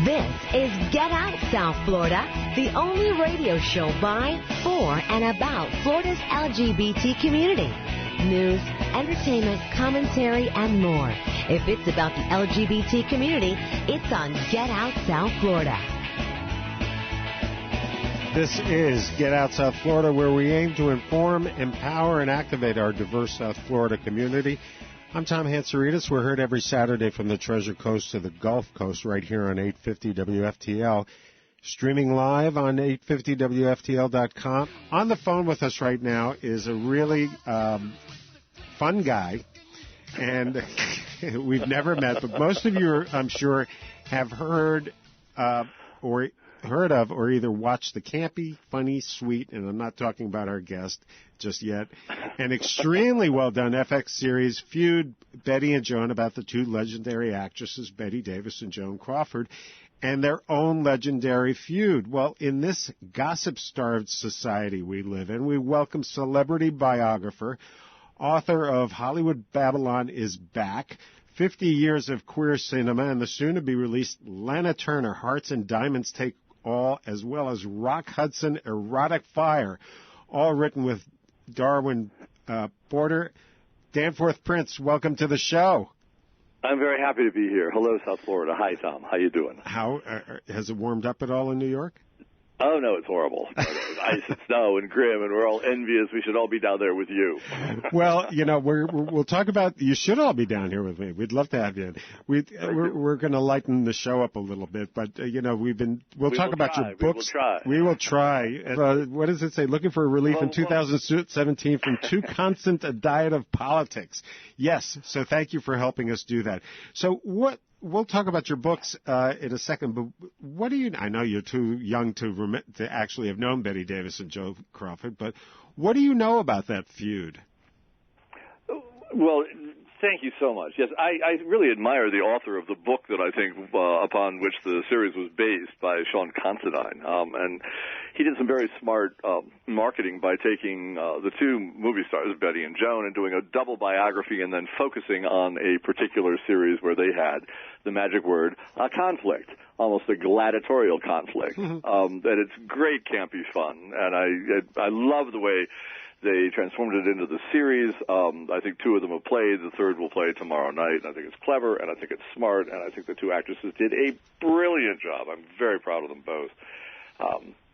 This is Get Out South Florida, the only radio show by, for, and about Florida's LGBT community. News, entertainment, commentary, and more. If it's about the LGBT community, it's on Get Out South Florida. This is Get Out South Florida, where we aim to inform, empower, and activate our diverse South Florida community. I'm Tom Hansaritas. We're heard every Saturday from the Treasure Coast to the Gulf Coast right here on 850 WFTL. Streaming live on 850WFTL.com. On the phone with us right now is a really fun guy, and we've never met, but most of you, I'm sure, have heard of or either watched the campy, funny, sweet, and I'm not talking about our guest just yet, an extremely well-done FX series, Feud, Betty and Joan, about the two legendary actresses, Betty Davis and Joan Crawford, and their own legendary feud. Well, in this gossip-starved society we live in, we welcome celebrity biographer, author of Hollywood Babylon is Back, 50 Years of Queer Cinema, and the soon-to-be-released Lana Turner, Hearts and Diamonds Take All, as well as Rock Hudson, Erotic Fire, all written with Darwin Porter. Danforth Prince, welcome to the show. I'm very happy to be here. Hello, South Florida. Hi, Tom. How you doing? How has it warmed up at all in New York? Oh, no, it's horrible. It's ice and snow and grim, and we're all envious. We should all be down there with you. Well, you know, we'll talk about, you should all be down here with me. We'd love to have you in. We're going to lighten the show up a little bit, but, you know, we'll talk about your books. We will try. What does it say? Looking for relief in 2017 from too constant a diet of politics. Yes, so thank you for helping us do that. So we'll talk about your books in a second, but what do you? I know you're too young to actually have known Betty Davis and Joan Crawford, but what do you know about that feud? Well, thank you so much. Yes, I really admire the author of the book that I think upon which the series was based, by Sean Considine, and he did some very smart marketing by taking the two movie stars, Betty and Joan, and doing a double biography and then focusing on a particular series where they had the magic word, a conflict, almost a gladiatorial conflict. And it's great campy fun, and I love the way they transformed it into the series. I think two of them have played. The third will play tomorrow night. I think it's clever, and I think it's smart, and I think the two actresses did a brilliant job. I'm very proud of them both.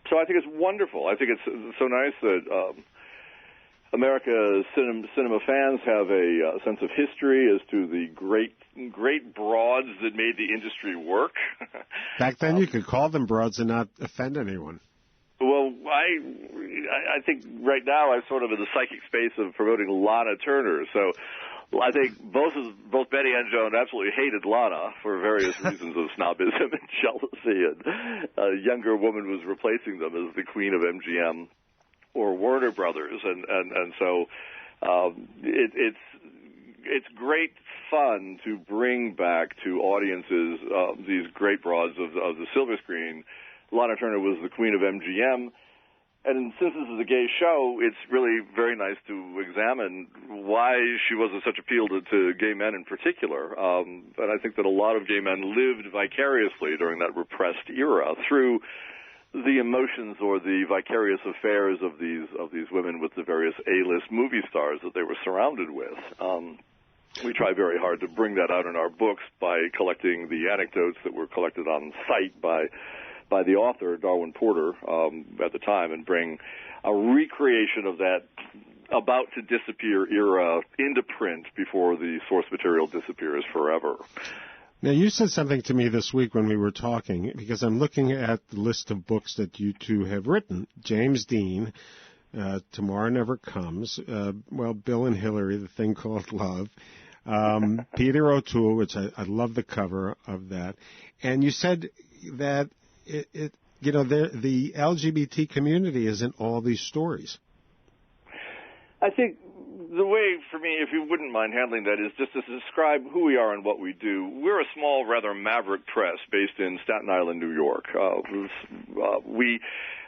So I think it's wonderful. I think it's so nice that America's cinema fans have a sense of history as to the great broads that made the industry work. Back then, you could call them broads and not offend anyone. Well, I think right now I'm sort of in the psychic space of promoting Lana Turner. So I think both Betty and Joan absolutely hated Lana for various reasons of snobism and jealousy. And a younger woman was replacing them as the queen of MGM or Warner Brothers. And so it's great fun to bring back to audiences these great broads of the silver screen. Lana Turner was the queen of MGM, and since this is a gay show, it's really very nice to examine why she wasn't such appeal to gay men in particular. And I think that a lot of gay men lived vicariously during that repressed era through the emotions or the vicarious affairs of these women with the various A-list movie stars that they were surrounded with. We try very hard to bring that out in our books by collecting the anecdotes that were collected on site by the author, Darwin Porter, at the time, and bring a recreation of that about-to-disappear era into print before the source material disappears forever. Now, you said something to me this week when we were talking, because I'm looking at the list of books that you two have written. James Dean, Tomorrow Never Comes, Bill and Hillary, The Thing Called Love, Peter O'Toole, which I love the cover of that, and you said that the LGBT community is in all these stories. I think the way, for me, if you wouldn't mind handling that, is just to describe who we are and what we do. We're a small, rather maverick press based in Staten Island, New York.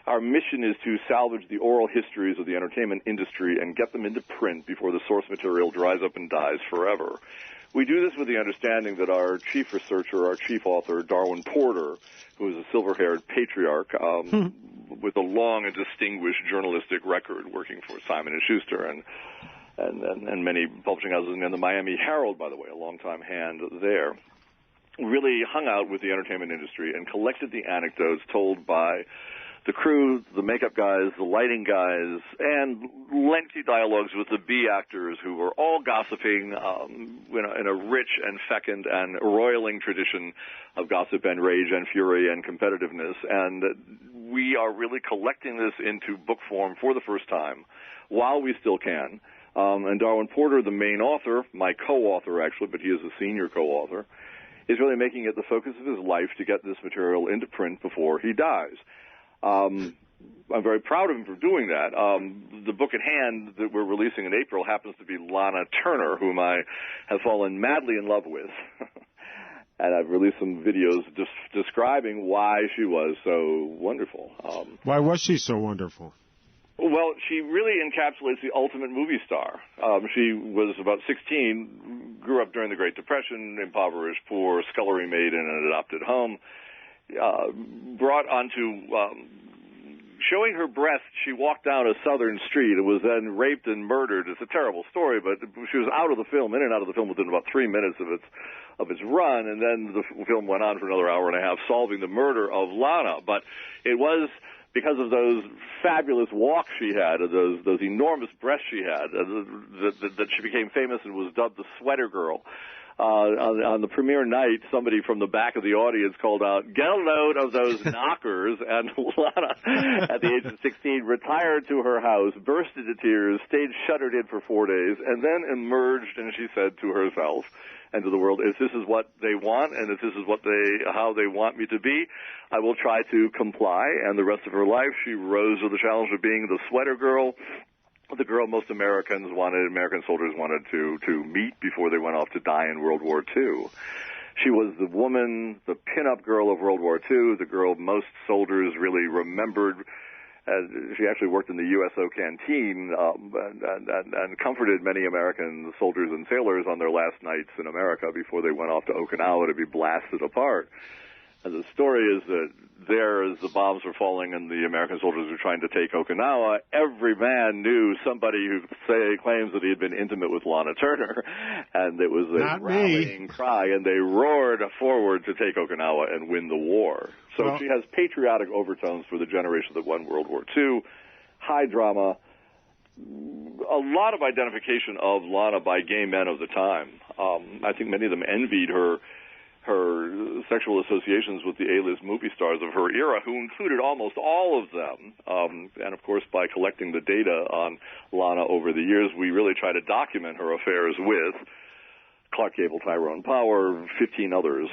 Our mission is to salvage the oral histories of the entertainment industry and get them into print before the source material dries up and dies forever. We do this with the understanding that our chief researcher, our chief author, Darwin Porter, who is a silver-haired patriarch with a long and distinguished journalistic record working for Simon & Schuster and many publishing houses, and the Miami Herald, by the way, a longtime hand there, really hung out with the entertainment industry and collected the anecdotes told by the crew, the makeup guys, the lighting guys, and lengthy dialogues with the B actors who were all gossiping in a rich and fecund and roiling tradition of gossip and rage and fury and competitiveness. And we are really collecting this into book form for the first time while we still can. And Darwin Porter, the main author, my co-author actually, but he is a senior co-author, is really making it the focus of his life to get this material into print before he dies. I'm very proud of him for doing that. The book at hand that we're releasing in April happens to be Lana Turner, whom I have fallen madly in love with. And I've released some videos describing why she was so wonderful. Why was she so wonderful? Well, she really encapsulates the ultimate movie star. She was about 16, grew up during the Great Depression, impoverished, poor, scullery maid in an adopted home. Brought onto showing her breasts, she walked down a southern street and was then raped and murdered. It's a terrible story, but she was out of the film, in and out of the film within about 3 minutes of its run, and then the film went on for another hour and a half, solving the murder of Lana. But it was because of those fabulous walks she had, those enormous breasts she had, that she became famous and was dubbed the Sweater Girl. On the premiere night, somebody from the back of the audience called out, "Get a load of those knockers," and Lana, at the age of 16, retired to her house, burst into tears, stayed shuttered in for 4 days, and then emerged, and she said to herself and to the world, if this is what they want, and if this is how they want me to be, I will try to comply. And the rest of her life, she rose to the challenge of being the Sweater Girl, the girl most American soldiers wanted to meet before they went off to die in World War II. She was the woman, the pin-up girl of World War II, the girl most soldiers really remembered. She actually worked in the USO canteen and comforted many American soldiers and sailors on their last nights in America before they went off to Okinawa to be blasted apart. And the story is that there, as the bombs were falling and the American soldiers were trying to take Okinawa, every man knew somebody who claims that he had been intimate with Lana Turner, and it was a rallying cry, and they roared forward to take Okinawa and win the war. So she has patriotic overtones for the generation that won World War II, high drama, a lot of identification of Lana by gay men of the time. I think many of them envied her sexual associations with the A-list movie stars of her era, who included almost all of them. And, of course, by collecting the data on Lana over the years, we really try to document her affairs with Clark Gable, Tyrone Power, 15 others.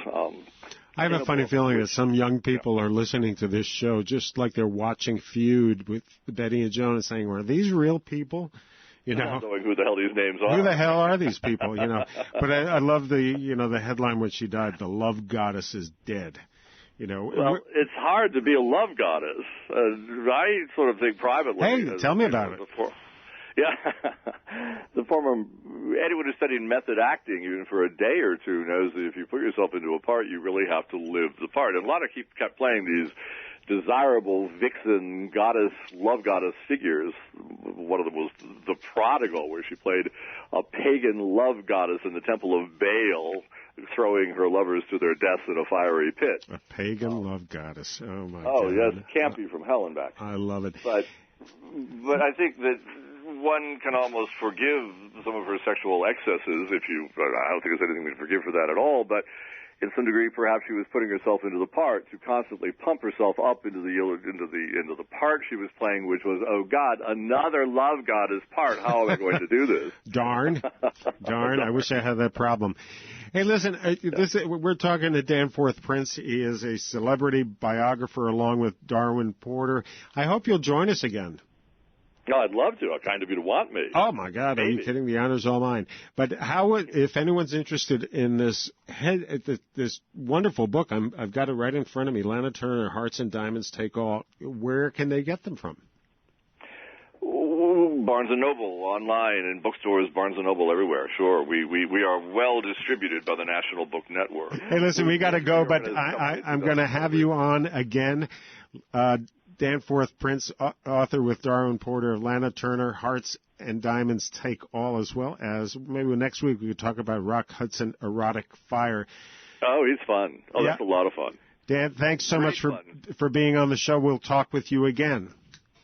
I have a funny feeling that some young people are listening to this show just like they're watching Feud with Betty and Joan and saying, are these real people? You know, not knowing who the hell these names are. Who the hell are these people? You know, but I love the headline when she died. The love goddess is dead. You know, well, it's hard to be a love goddess. I sort of think privately. Hey, tell me about it. The former anyone who's studied method acting, even for a day or two, knows that if you put yourself into a part, you really have to live the part. And a lot of kept playing these desirable vixen goddess, love goddess figures. One of them was the Prodigal, where she played a pagan love goddess in the temple of Baal, throwing her lovers to their deaths in a fiery pit. A pagan love goddess. Oh, my God. Oh, yes, campy from hell and back. I love it. But I think that one can almost forgive some of her sexual excesses I don't think there's anything to forgive for that at all, but in some degree, perhaps she was putting herself into the part to constantly pump herself up into the part she was playing, which was, oh God, another love goddess part. How am I going to do this? Darn! I wish I had that problem. Hey, listen, we're talking to Danforth Prince. He is a celebrity biographer along with Darwin Porter. I hope you'll join us again. No, I'd love to. I'd kind of you to want me. Oh, my God. Maybe. Are you kidding? The honor's all mine. But if anyone's interested in this wonderful book, I've got it right in front of me, Lana Turner, Hearts and Diamonds Take All, where can they get them from? Barnes & Noble online and bookstores, Barnes & Noble everywhere. Sure, we are well distributed by the National Book Network. Hey, listen, we got to go, but I'm going to have you on again. Danforth Prince, author with Darwin Porter, Lana Turner, Hearts and Diamonds Take All, as well as maybe next week we could talk about Rock Hudson, Erotic Fire. Oh, he's fun. Oh, yeah. That's a lot of fun. Dan, thanks so much for being on the show. We'll talk with you again.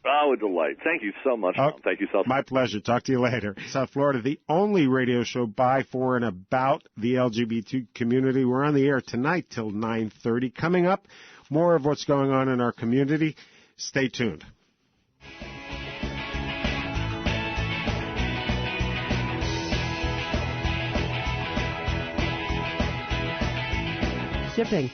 Oh, a delight. Thank you so much. Thank you, South. My pleasure. Talk to you later. South Florida, the only radio show by, for, and about the LGBT community. We're on the air tonight till 9:30. Coming up, more of what's going on in our community. Stay tuned. Shipping